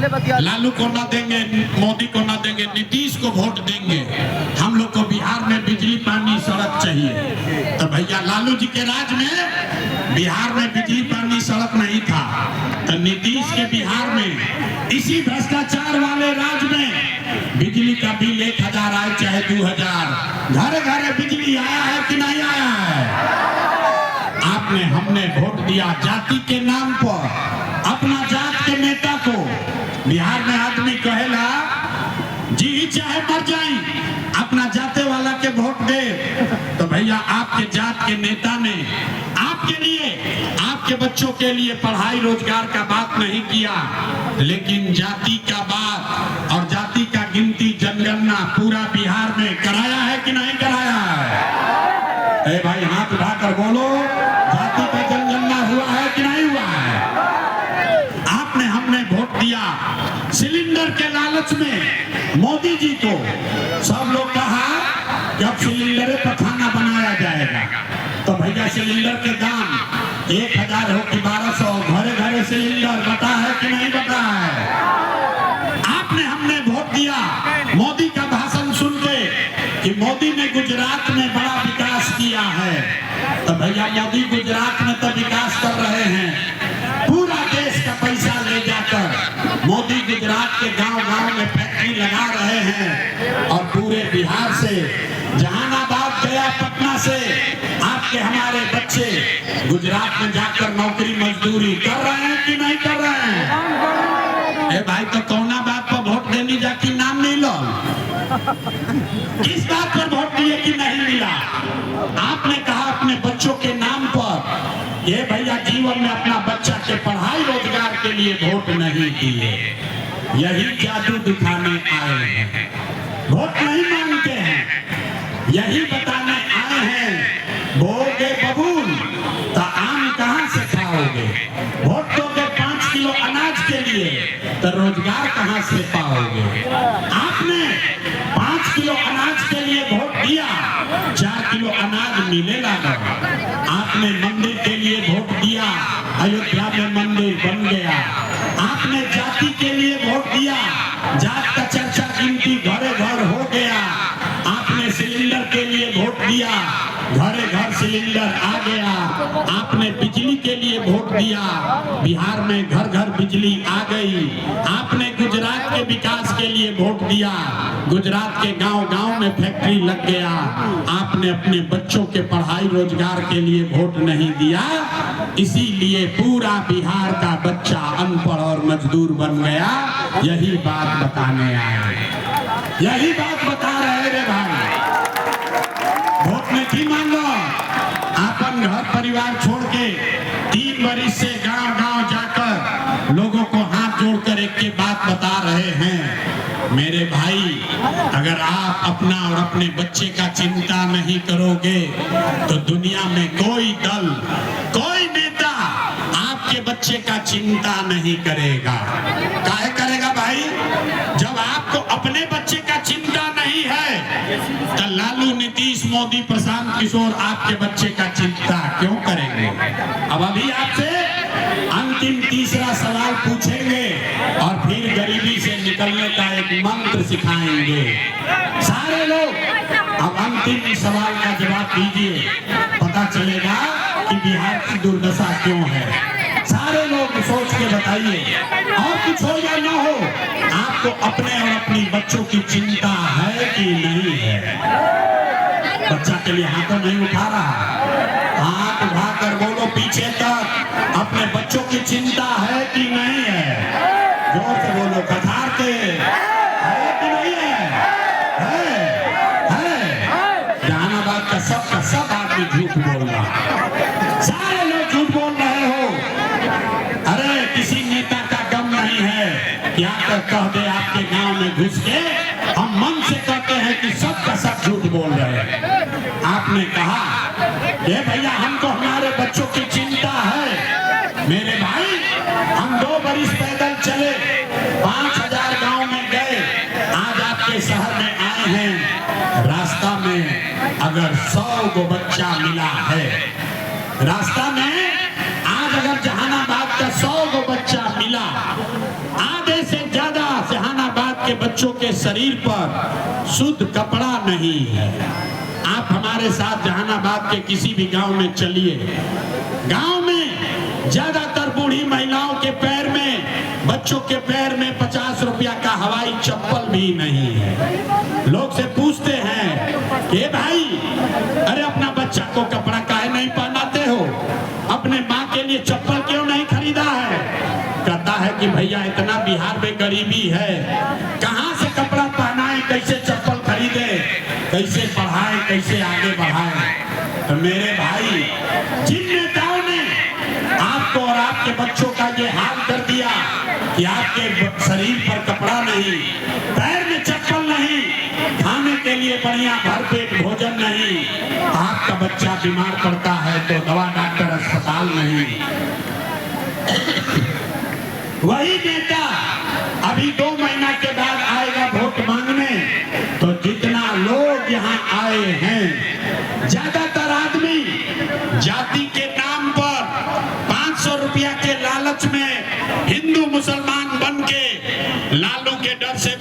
लालू को ना देंगे, मोदी को ना देंगे, नीतीश को वोट देंगे। हम लोग को बिहार में बिजली, पानी, सड़क चाहिए। तो भैया लालू जी के राज में बिहार में बिजली, पानी, सड़क नहीं था। तो नीतीश के बिहार में इसी भ्रष्टाचार वाले राज में बिजली का बिल 1000 आए चाहे 2000, घर घर बिजली आया है कि नहीं आया है? आपने हमने वोट दिया जाति के नाम पर, अपना जात के नेता को। बिहार में आदमी कहेला जी चाहे मर जाए, अपना जाते वाला के वोट दे। तो भैया आपके जात के नेता ने आपके लिए, आपके बच्चों के लिए पढ़ाई रोजगार का बात नहीं किया, लेकिन जाति का बात और जाति का गिनती, जनगणना पूरा बिहार में कराया है कि नहीं कराया है? भाई हाथ उठाकर बोलो, जाति का जनगणना हुआ है कि नहीं हुआ है? आपने हमने वोट दिया सिलेंडर के लालच में मोदी जी को। सब लोग कहा कि अब सिलेंडर पर खाना बनाया जाएगा। तो भैया सिलेंडर के दाम 1000 हो कि 1200, घरे घरे सिलेंडर बता है कि नहीं बता है? आपने हमने वोट दिया मोदी का भाषण सुन के कि मोदी ने गुजरात में बड़ा विकास किया है। तो भैया मोदी गुजरात में तो विकास कर रहे हैं, पूरा देश का पैसा ले जाकर मोदी गुजरात के गांव-गांव में फैक्ट्री लगा रहे हैं। और पूरे बिहार से, जहानाबाद गया, पटना से आपके हमारे बच्चे गुजरात में जाकर नौकरी मजदूरी कर रहे हैं कि नहीं कर रहे हैं? भाई तो कौना बात पर वोट देने जाके नाम नहीं लो, किस बात पर वोट दिए कि नहीं मिला? आपने कहा अपने बच्चों के नाम पर। ये भैया जीवन में अपना बच्चा के पढ़ाई रोजगार के लिए वोट नहीं दिए, यही जादू दिखाने आए हैं। वोट नहीं मांगते हैं, यही बताने आए हैं बोगे बबूल तो आम कहां से खाओगे? वोट दोगे 5 किलो अनाज के लिए तो रोजगार कहां से पाओगे? आपने 5 किलो अनाज के लिए वोट दिया, 4 किलो अनाज मिले लगा। आपने मंदिर के लिए वोट दिया, अयोध्या में मंदिर बन गया। आपने जाति के लिए वोट दिया, जात का चर्चा गिनती घरे घर हो गया। आपने सिलेंडर के लिए वोट दिया, घरे घर सिलेंडर आ गया। आपने बिजली के लिए वोट दिया, बिहार में घर घर बिजली आ गई। आपने गुजरात के विकास के लिए वोट दिया, गुजरात के गांव-गांव में फैक्ट्री लग गया। आपने अपने बच्चों के पढ़ाई रोजगार के लिए वोट नहीं दिया, इसीलिए पूरा बिहार का बच्चा अनपढ़ और मजदूर बन गया। यही बात बताने आए, यही बात बता रहे रे भाई। वोट में की मांगो, अपन घर परिवार छोड़ के 3 वर्ष से गांव-गांव जाकर लोगों को हाथ जोड़कर एक के बात बता रहे हैं। मेरे भाई, अगर आप अपना और अपने बच्चे का चिंता नहीं करोगे तो दुनिया में कोई दल, कोई नेता आपके बच्चे का चिंता नहीं करेगा। काहे करेगा भाई? जब आपको अपने बच्चे का चिंता नहीं है तो लालू, नीतीश, मोदी, प्रशांत किशोर आपके बच्चे का चिंता क्यों करेंगे? अब अभी आपसे अंतिम तीसरा सवाल पूछेंगे और फिर गरीबी से निकलने का एक मंत्र सिखाएंगे। सारे लोग अब अंतिम सवाल का जवाब दीजिए, पता चलेगा कि बिहार की दुर्दशा क्यों है। सारे लोग सोच के बताइए, और कुछ हो या ना हो, आपको अपने और अपनी बच्चों की चिंता है कि नहीं है? बच्चा के लिए हाथों नहीं उठा रहा, हाथ उठाकर बोलो पीछे तक, अपने बच्चों की चिंता है कि नहीं है? जोर से बोलो, कथार के है कि नहीं है? जहानाबाद का सब आदमी झूठ बोल रहा, सारे लोग झूठ बोल रहे हो। अरे किसी नेता का गम नहीं है, क्या कह दे आपके गांव में घुस के, हम मन से कहते हैं कि सबका सब झूठ बोल रहे हैं। आपने कहा ये भैया हमको हमारे बच्चों की चिंता है। मेरे भाई, हम 2 बरिस पैदल चले, 5000 गांव में गए, आज आपके शहर में आए हैं। रास्ता में अगर 100 गो बच्चा मिला है, रास्ता में आज अगर जहानाबाद का 100 गो बच्चा मिला, आधे से आपके बच्चों के शरीर पर शुद्ध कपड़ा नहीं है। आप हमारे साथ जहानाबाद के किसी भी गांव में चलिए, गांव में ज्यादातर बूढ़ी महिलाओं के पैर में, बच्चों के पैर में 50 रुपया का हवाई चप्पल भी नहीं है। लोग से पूछते हैं कि भाई, अरे अपना बच्चा को कपड़ा काहे नहीं पहनाते हो, अपने माँ के लिए चप्पल क्यों नहीं खरीदा है? कहता है कि भैया इतना बिहार में गरीबी है, कहाँ से कपड़ा पहनाए, कैसे चप्पल खरीदे, कैसे पढ़ाए, कैसे आगे बढ़ाए। तो मेरे भाई, जिन नेताओं ने आपको और आपके बच्चों का ये हाल कर दिया कि आपके शरीर पर कपड़ा नहीं, पैर में चप्पल नहीं, खाने के लिए बढ़िया भरपेट भोजन नहीं, आपका बच्चा बीमार पड़ता है तो दवा डॉक्टर अस्पताल नहीं, वही नेता अभी 2 महीना के बाद आएगा वोट मांगने। तो जितना लोग यहाँ आए हैं, ज्यादातर आदमी जाति के नाम पर 500 रुपया के लालच में हिंदू मुसलमान बन के लालू के डर से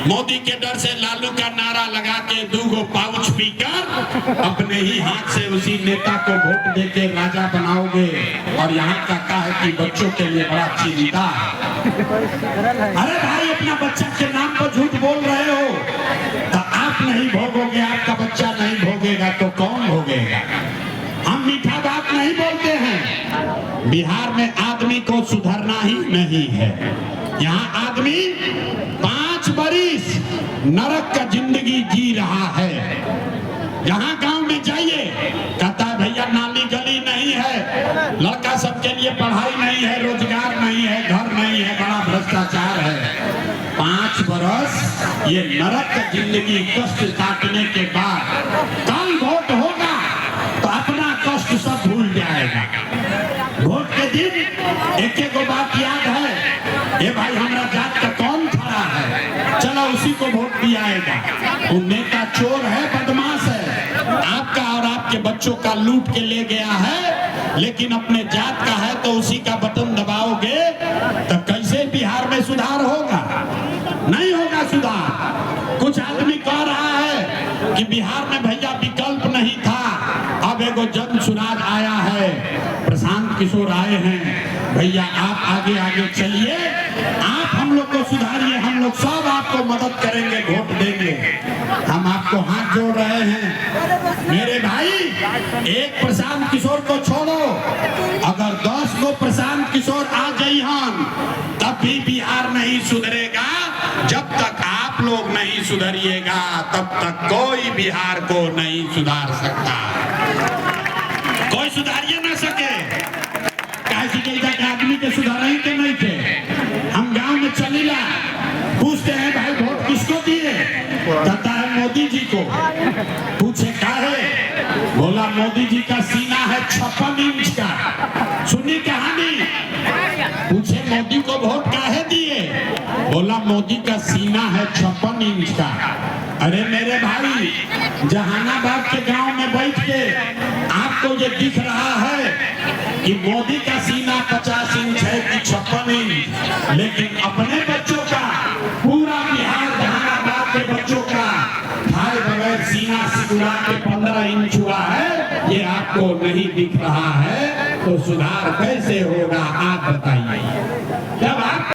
मोदी के डर से लालू का नारा लगा के 2 पाउच पीकर अपने ही हाथ से उसी नेता को वोट देके राजा बनाओगे। और यहाँ कहता है कि बच्चों के लिए बड़ा चिंता है। अरे भाई, अपना बच्चा के नाम पर झूठ बोल रहे हो तो आप नहीं भोगोगे, आपका बच्चा नहीं भोगेगा तो कौन भोगेगा? हम मीठा बात नहीं बोलते हैं। बिहार में आदमी को सुधरना ही नहीं है। यहाँ आदमी 5 बरिस नरक का जिंदगी जी रहा है। यहाँ गांव में जाइए, कहता है भैया नाली गली नहीं है, लड़का सबके लिए पढ़ाई नहीं है, रोजगार नहीं है, घर नहीं है, बड़ा भ्रष्टाचार है। 5 बरस ये नरक का जिंदगी कष्ट काटने के बाद कल वोट होगा तो अपना कष्ट सब भूल जाएगा। वोट के दिन एक बात याद है, ये भाई हमारा जात का कौन खड़ा है, चलो उसी को वोट दियाएगा। वो नेता चोर है, बदमाश है, आपका और आपके बच्चों का लूट के ले गया है, लेकिन अपने जात का है तो उसी का बटन दबाओगे तो कैसे बिहार में सुधार होगा? नहीं होगा सुधार। कुछ आदमी कह रहा है कि बिहार में भैया विकल्प नहीं था, अब एगो जन सुराज आया है, प्रशांत किशोर आए हैं। भैया आप आगे आगे चलिए, आप हम लोग को सुधारिए, हम लोग सब आपको मदद करेंगे, वोट देंगे। हम आपको हाथ जोड़ रहे हैं। मेरे भाई, एक प्रशांत किशोर को छोड़ो, अगर 10 गो प्रशांत किशोर आ जाइहन तब भी बिहार नहीं सुधरेगा। जब तक आप लोग नहीं सुधरिएगा तब तक कोई बिहार को नहीं सुधार सकता। कोई सुधारिए ना सके। आदमी के सुधाराई के नहीं थे। हम गांव में चलीला, पूछते हैं भाई वोट किसको दिए, कहता है मोदी जी को। पूछे क्या है, बोला मोदी जी का सीना है 56 इंच का। सुनी कहानी। पूछे मोदी को वोट काहे दिए, बोला मोदी का सीना है 56 इंच का। अरे मेरे भाई, जहानाबाद के गांव में बैठ के आपको ये दिख रहा है कि मोदी का सीना 50 इंच है कि 56 इंच, लेकिन अपने बच्चों का, पूरा बिहार जहानाबाद के बच्चों का खाए बगैर सीना सिकुड़ा के 15 इंच हुआ है, ये आपको नहीं दिख रहा है। तो सुधार कैसे होगा आप बताइए।